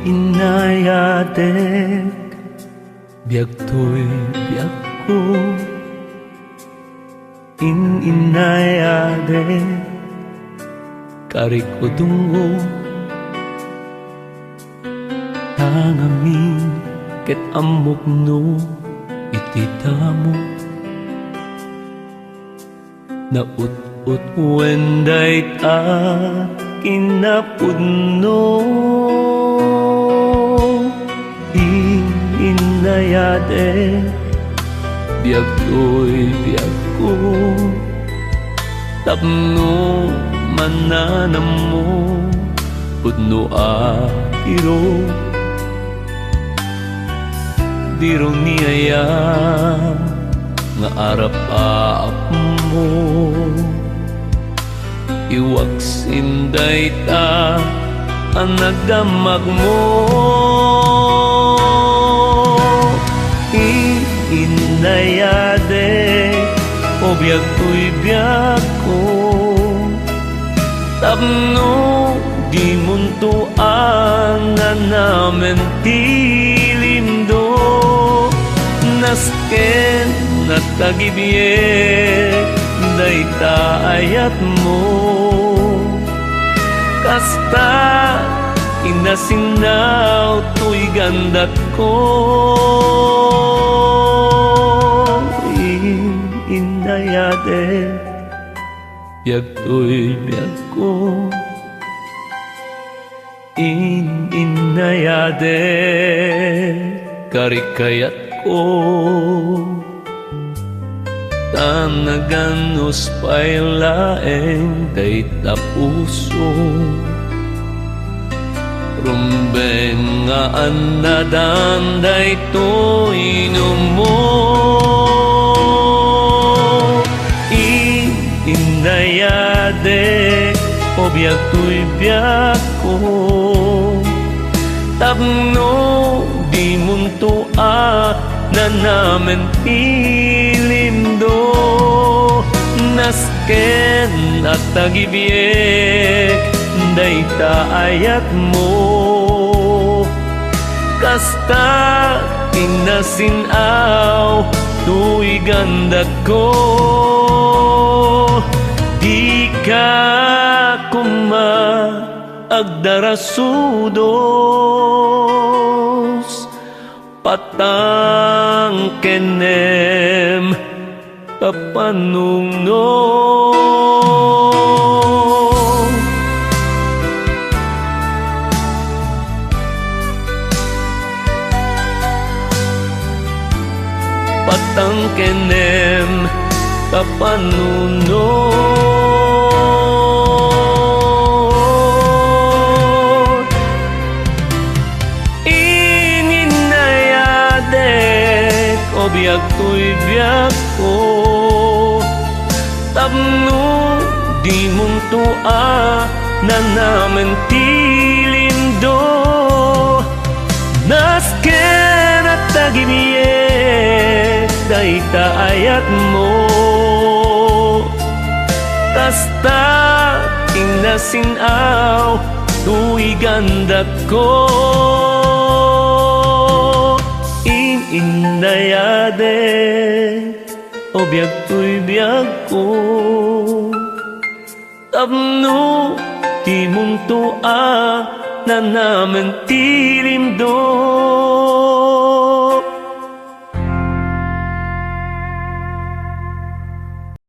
inayadek biag to'y biag ko. Inayadek karik ko dungo tangamin ket amok no ititamo na ut wenday ta kinapudno inayade biag to'y biag ko tapno mananam mo pudno akiro diro niyaya nga arap-aap mo iwag sinday ta ang nagdamag mo inayade o biag to'y biag ko tapno di muntuan nga namin tilimdo nasken na tagibiyek dayta ayat mo kasta inasinaw to'y gandat ko inayade biag to'y biag ko inayade karikayat ko tanaganos pa'y laeng dayta puso rumbeng nga anadan dayto inumo inayade o biag to'y biag ko tapno di muntua na namin pilimdo nasken at tagibiyek dayta ayat mo kasta inasinaw to'y gandat ko di ka agdarasudos patang kenem kapanungno patang kenem kapanungno biag to'y biag ko tapno di muntua na namin tilimdo nasken at tagibiyek dayta ayat mo kasta inasinaw to'y gandat ko inayade o biag to'y biag ko tapno di muntua na namin tilimdo